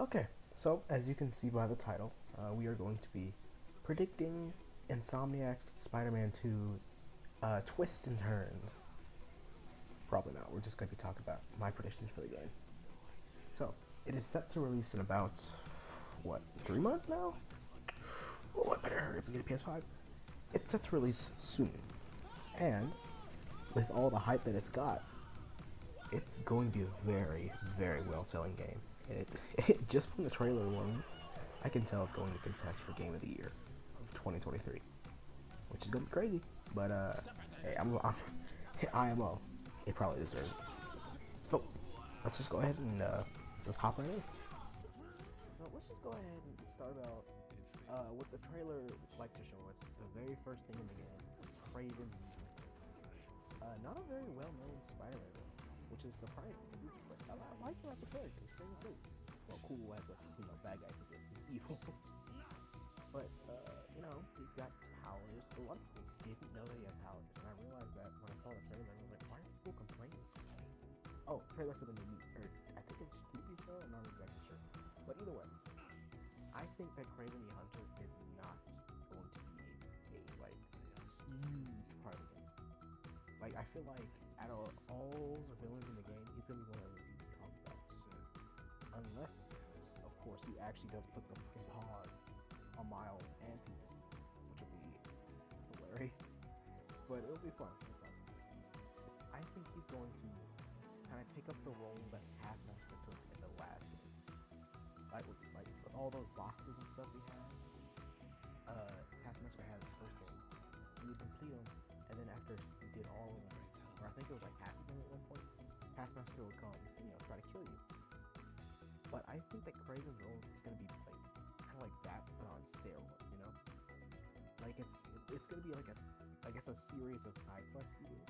Okay, so as you can see by the title, we are going to be predicting Insomniacs Spider-Man 2 twists and turns. Probably not. We're just going to be talking about my predictions for the game. So, it is set to release in about, what, 3 months now? Oh, I better hurry up and get a PS5. It's set to release soon. And, with all the hype that it's got, it's going to be a very, very well-selling game. Just from the trailer alone, I can tell it's going to contest for Game of the Year of 2023, which is gonna be crazy. But hey, I'm IMO. It probably deserves it. So let's just go ahead and just hop right in. So let's just go ahead and start out what the trailer like to show us. The very first thing in the game, Craven, not a very well-known Spider-Man, which is surprising. I like him as a character. He's pretty cool. Well, cool as a bad guy because he's evil. But he's got powers. A lot of people didn't know that he had powers, and I realized that when I saw the trailer. I was like, why are people complaining? Oh, trailer for the new or I think it's TV show. I'm not exactly sure. But either way, I think that Kraven the Hunter is not going to be a like huge part of the game. Like I feel like out of all the villains in the game, he's gonna be one of the least talked about. Unless, of course, he actually does put his paws on Miles and Peter, which will be hilarious. But it'll be fun. I think he's going to kind of take up the role that Taskmaster took in the last game. With all those boxes and stuff we had, Taskmaster had the first game. He would complete them, and then after he did all of them, or I think it was like half of them at one point, Taskmaster would come and try to kill you. But I think that Kraven's role is going to be like kind of like that, but on steroids. Like it's going to be like a series of side quests you do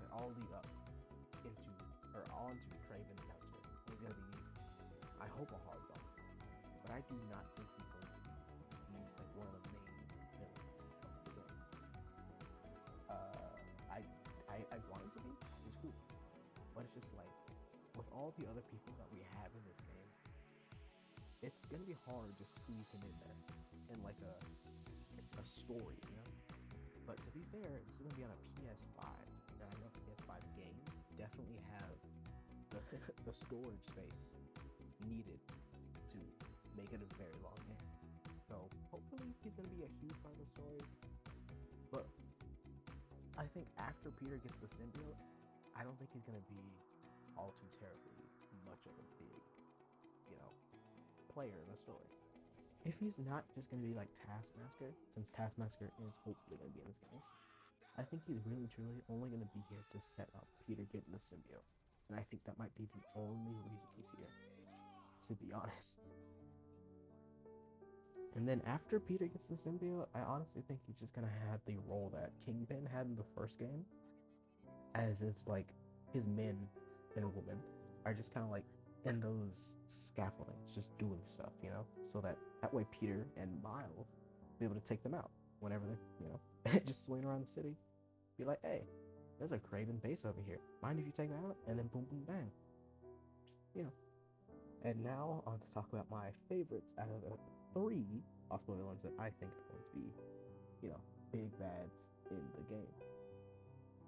that all lead up into or onto Kraven the Hunter. It's going to be, I hope, a hard boss, but I do not think he's going to be like one of the main villains of the game. I want him to be. He's cool, but it's just like with all the other people that we have in this game, it's gonna be hard to squeeze him in there in like a story. But to be fair, this is gonna be on a PS5, and I know PS5 games definitely have the storage space needed to make it a very long game. So hopefully he's gonna be a huge part of the story. But I think after Peter gets the symbiote, I don't think he's gonna be all too terribly much of a big, player in the story. If he's not just going to be like Taskmaster, since Taskmaster is hopefully going to be in this game, I think he's really truly only going to be here to set up Peter getting the symbiote. And I think that might be the only reason he's here, to be honest. And then after Peter gets the symbiote, I honestly think he's just going to have the role that Kingpin had in the first game, as if like his men and women are just kind of like in those scaffoldings, just doing stuff, so that way Peter and Miles be able to take them out whenever they, just swing around the city, be like, hey, there's a Kraven base over here. Mind if you take that out? And then boom, boom, bang. Just. And now I'll just talk about my favorites out of the three possible villains that I think are going to be, big bads in the game.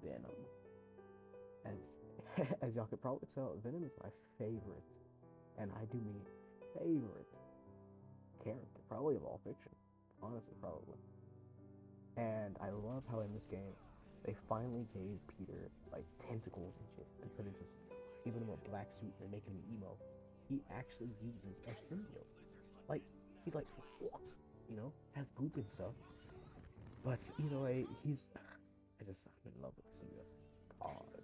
Venom. As as y'all could probably tell, Venom is my favorite, and I do mean favorite character, probably of all fiction. Honestly, probably. And I love how in this game they finally gave Peter like tentacles and shit instead of just giving him a black suit and making him emo. He actually uses a symbiote. Like he's like, has goop and stuff. But either way, I'm in love with the symbiote. Pause.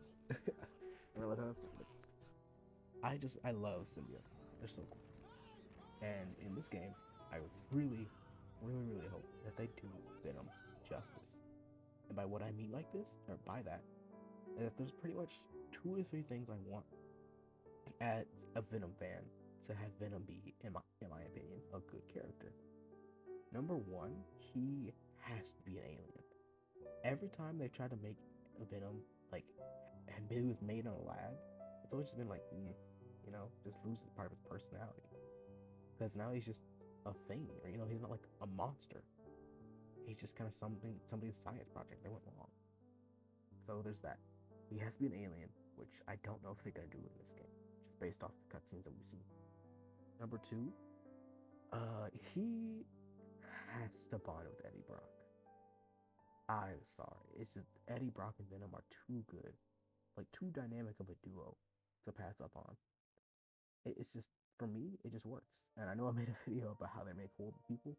I love symbiotes. They're so cool. And in this game, I really, really, really hope that they do Venom justice. And by what I mean like this, or by that, is that there's pretty much 2 or 3 things I want as a Venom fan to have Venom be, in my opinion, a good character. Number one, he has to be an alien. Every time they try to make a Venom like he was made in a lab, it's always just been like, just loses part of his personality. because now he's just a thing, or he's not like a monster. He's just kind of somebody's science project that went wrong. So there's that. He has to be an alien, which I don't know if they're gonna do in this game, just based off the cutscenes that we've seen. Number two, he has to bond with Eddie Brock. I'm sorry, it's just Eddie Brock and Venom are too good, like too dynamic of a duo to pass up on. It's just for me, it just works. And I know I made a video about how they make horrible people,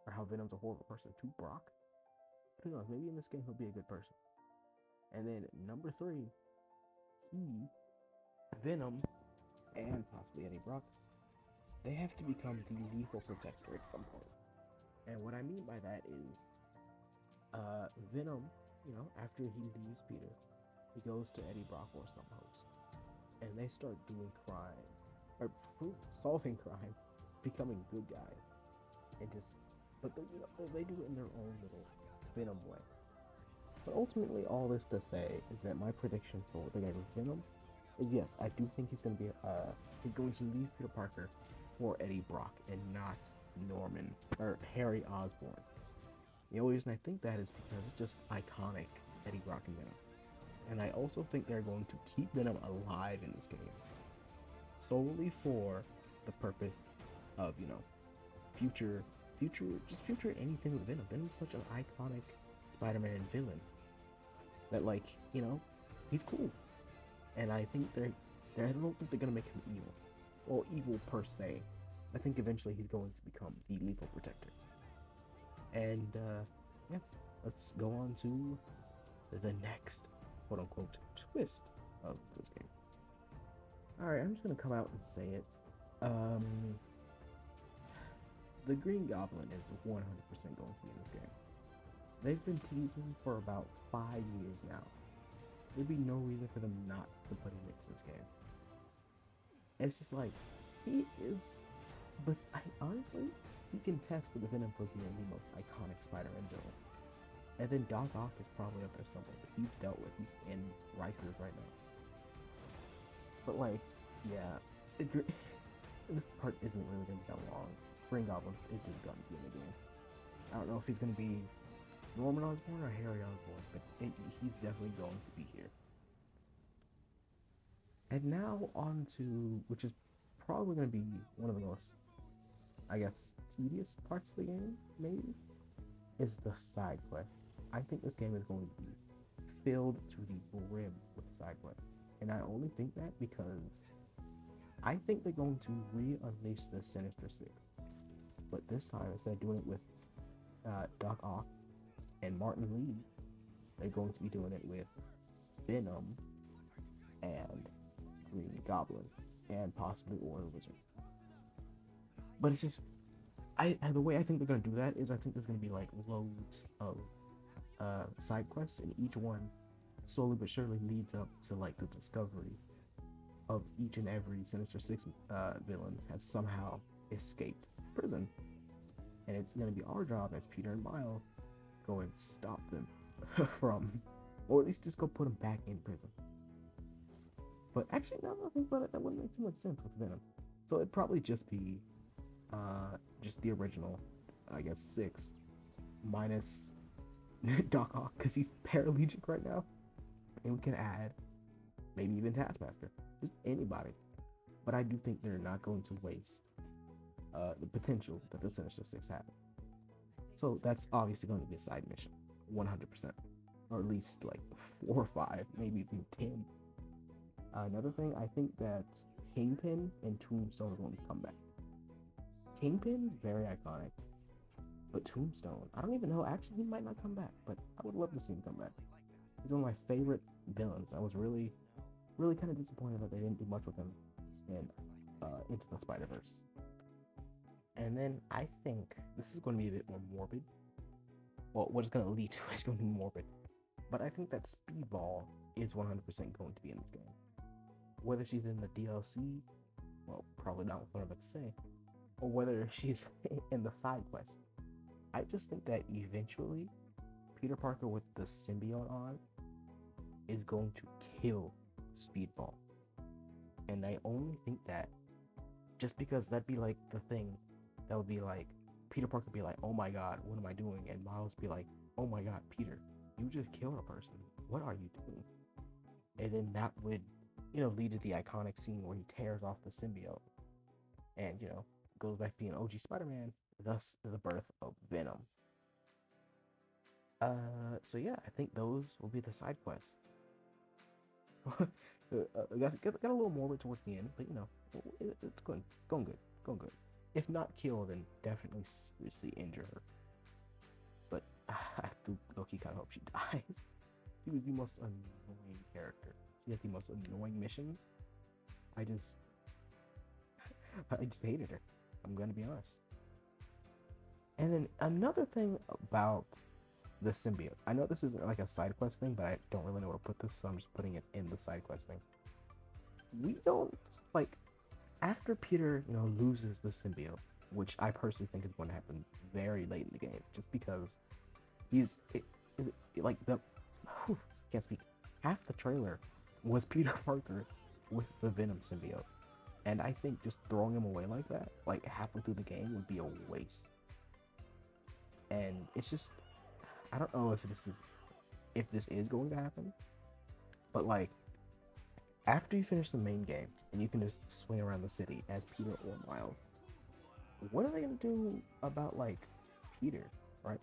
or how Venom's a horrible person to Brock. Who knows? Maybe in this game he'll be a good person. And then number three, he, Venom, and possibly Eddie Brock, they have to become the lethal protector at some point. And what I mean by that is, Venom, after he leaves Peter, he goes to Eddie Brock or some host, and they start doing crime, or solving crime, becoming good guys, and just, but they do it in their own little Venom way. But ultimately, all this to say is that my prediction for the guy with Venom is yes, I do think he's going to be he's going to leave Peter Parker for Eddie Brock and not Norman or Harry Osborn. The only reason I think that is because it's just iconic Eddie Brock and Venom. And I also think they're going to keep Venom alive in this game solely for the purpose of future anything with Venom. Venom's such an iconic Spider-Man villain that he's cool, and I think I don't think they're gonna make him evil, or evil per se. I think eventually he's going to become the lethal protector. And yeah, let's go on to the next quote unquote twist of this game. Alright, I'm just gonna come out and say it. The Green Goblin is 100% going to be in this game. They've been teasing for about 5 years now. There'd be no reason for them not to put him into this game. And it's just like, he is, but honestly, he can test with the Venom for being the most iconic Spider-Man villain. And then Doc Ock is probably up there somewhere, but he's dealt with. He's in Rikers right now. But yeah, this part isn't really going to be that long. Green Goblin is just going to be in the game. I don't know if he's going to be Norman Osborn or Harry Osborn, but he's definitely going to be here. And now on to, which is probably going to be one of the most, I guess, tedious parts of the game, maybe, is the side quest. I think this game is going to be filled to the brim with side quests. And I only think that because I think they're going to re-unleash the Sinister Six. But this time, instead of doing it with Doc Ock and Martin Lee, they're going to be doing it with Venom and Green Goblin and possibly Oil Wizard. But it's just, the way I think they're going to do that is I think there's going to be loads of side quests, and each one slowly but surely leads up to the discovery of each and every Sinister Six villain has somehow escaped prison. And it's going to be our job as Peter and Miles go and stop them from, or at least just go put them back in prison. But actually, now that I think about it, that wouldn't make too much sense with Venom. So it'd probably just be just the original, I guess, 6 minus Doc Ock, because he's paraplegic right now. And we can add maybe even Taskmaster, just anybody. But I do think they're not going to waste the potential that the Sinister Six have. So that's obviously going to be a side mission, 100%, or at least 4 or 5, maybe even 10. Another thing, I think that Kingpin and Tombstone are going to come back. Kingpin, very iconic, but Tombstone, I don't even know. Actually, he might not come back, but I would love to see him come back. He's one of my favorite villains. I was really kind of disappointed that they didn't do much with him in Into the Spider-Verse. And then I think this is going to be a bit more morbid. Well, what it's going to lead to is going to be morbid. But I think that Speedball is 100% going to be in this game. Whether she's in the DLC, well, probably not what I'm about to say, or whether she's in the side quest. I just think that eventually, Peter Parker with the symbiote on is going to kill Speedball. And I only think that just because that'd be like the thing that would be like Peter Parker would be like, oh my god, what am I doing? And Miles be like, oh my god, Peter, you just killed a person. What are you doing? And then that would, lead to the iconic scene where he tears off the symbiote and, goes back being OG Spider-Man, thus the birth of Venom. So yeah, I think those will be the side quests. got a little morbid towards the end, but it's going good, going good. If not kill, then definitely seriously injure her. But I do low-key kind of hope she dies. She was the most annoying character. She had the most annoying missions. I just, I just hated her. I'm gonna be honest. And then another thing about the symbiote. I know this isn't like a side quest thing, but I don't really know where to put this, so I'm just putting it in the side quest thing. We don't like after Peter, loses the symbiote, which I personally think is going to happen very late in the game, just because like the can't speak. Half the trailer was Peter Parker with the Venom symbiote, and I think just throwing him away like that, like halfway through the game, would be a waste. And it's just, I don't know if this is going to happen, but like after you finish the main game and you can just swing around the city as Peter or Miles, what are they gonna do about like Peter, right?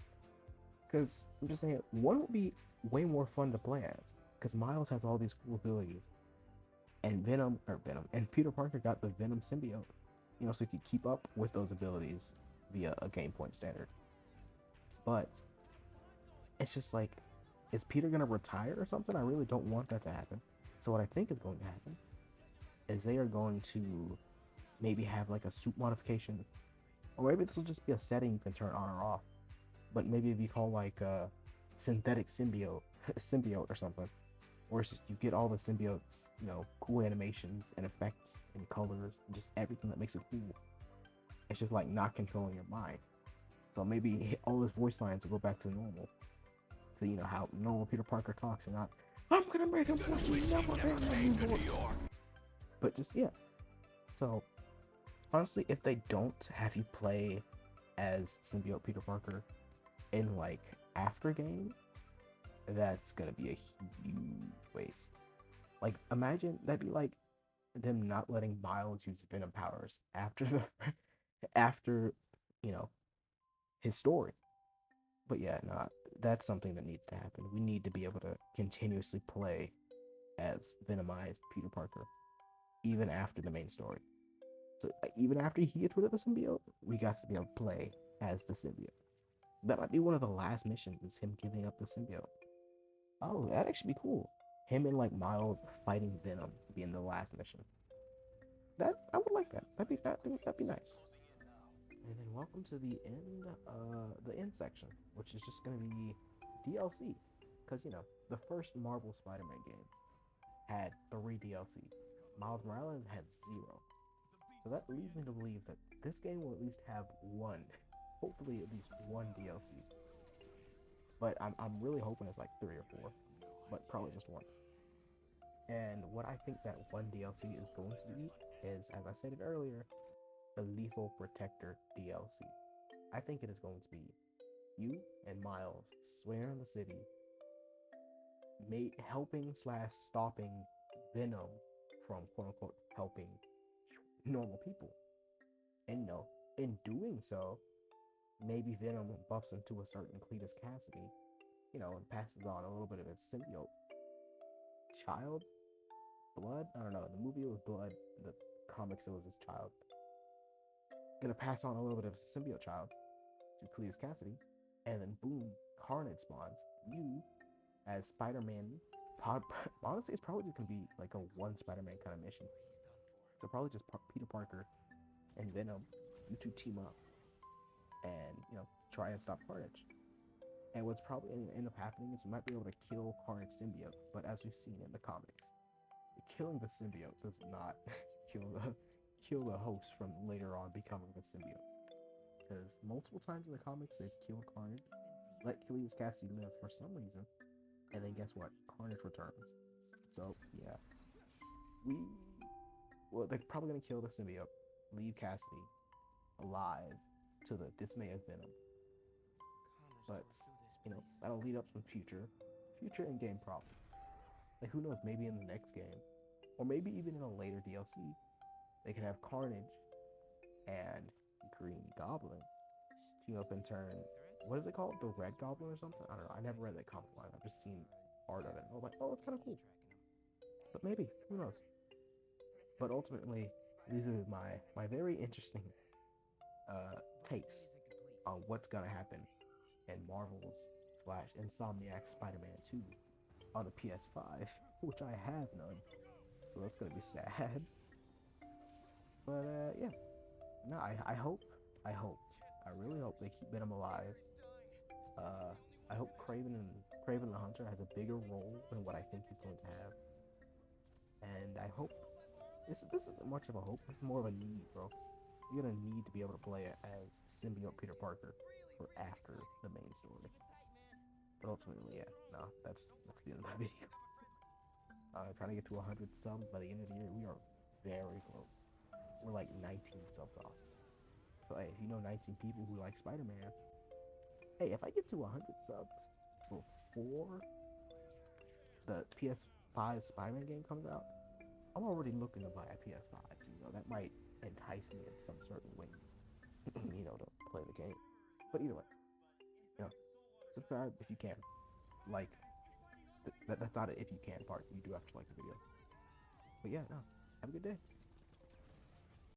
Because I'm just saying, one would be way more fun to play as, because Miles has all these cool abilities, and and Peter Parker got the Venom symbiote, so he could keep up with those abilities via a game point standard. But it's just like, is Peter gonna retire or something? I really don't want that to happen. So what I think is going to happen is they are going to maybe have like a suit modification, or maybe this will just be a setting you can turn on or off. But maybe if you call like a synthetic symbiote or something, or it's just you get all the symbiotes, cool animations and effects and colors and just everything that makes it cool. It's just like not controlling your mind. So maybe all his voice lines will go back to normal. So how normal Peter Parker talks and not, I'm gonna make him never. But just yeah. So honestly, if they don't have you play as symbiote Peter Parker in like after game, that's gonna be a huge waste. Like imagine that'd be like them not letting Miles use Venom powers after after his story. But yeah, no, that's something that needs to happen. We need to be able to continuously play as Venomized Peter Parker, even after the main story. So even after he gets rid of the symbiote, we got to be able to play as the symbiote. That might be one of the last missions, is him giving up the symbiote. Oh, that'd actually be cool. Him and like Miles fighting Venom being the last mission. That I would like that. That'd be nice. And then welcome to the end section, which is just gonna be DLC, because the first Marvel Spider-Man game had 3 DLC. Miles Morales had 0. So that leads me to believe that this game will at least have one, hopefully at least one DLC. But I'm really hoping it's like 3 or 4, but probably just one. And what I think that one DLC is going to be is, as I said it earlier, the Lethal Protector DLC. I think it is going to be you and Miles swearing the city, helping / stopping Venom from quote unquote helping normal people. And in doing so, maybe Venom buffs into a certain Cletus Cassidy, and passes on a little bit of his symbiote child blood. I don't know. In the movie it was blood. In the comics it was his child. Gonna pass on a little bit of his symbiote child to Cletus Cassidy, and then boom, Carnage spawns. You as Spider-Man. Honestly, it's probably just gonna be like a one Spider-Man kind of mission. So probably just Peter Parker and Venom. You two team up and try and stop Carnage. And what's probably going to end up happening is you might be able to kill Carnage symbiote, but as we've seen in the comics, killing the symbiote does not kill the host from later on becoming the symbiote. Because multiple times in the comics they've killed Carnage, let Cletus Cassidy live for some reason, and then guess what? Carnage returns. So yeah, they're probably gonna kill the symbiote, leave Cassidy alive to the dismay of Venom. But that'll lead up to future in-game problems. Like who knows? Maybe in the next game, or maybe even in a later DLC, they could have Carnage and Green Goblin team up and turn. What is it called? The Red Goblin or something? I don't know. I never read that comic line. I've just seen art of it. I was like, oh, it's kind of cool. But maybe, who knows? But ultimately, these are my very interesting takes on what's gonna happen in Marvel's slash Insomniac Spider-Man 2 on the PS5, which I have none, so that's gonna be sad. But yeah, no, I really hope they keep Venom alive. I hope Craven the Hunter has a bigger role than what I think he's going to have, and I hope this isn't much of a hope. This is more of a need, bro. You're gonna need to be able to play it as symbiote Peter Parker for after the main story. But ultimately, yeah, no, that's the end of my video. Trying to get to 100 subs by the end of the year. We are very close. We're like 19 subs off. So hey, if you know 19 people who like Spider-Man, hey, if I get to 100 subs before the PS5 Spider-Man game comes out, I'm already looking to buy a PS5. So, that might entice me in some certain way, to play the game. But either way, subscribe if you can. Like, that's not an if you can part. You do have to like the video. But yeah, no, have a good day.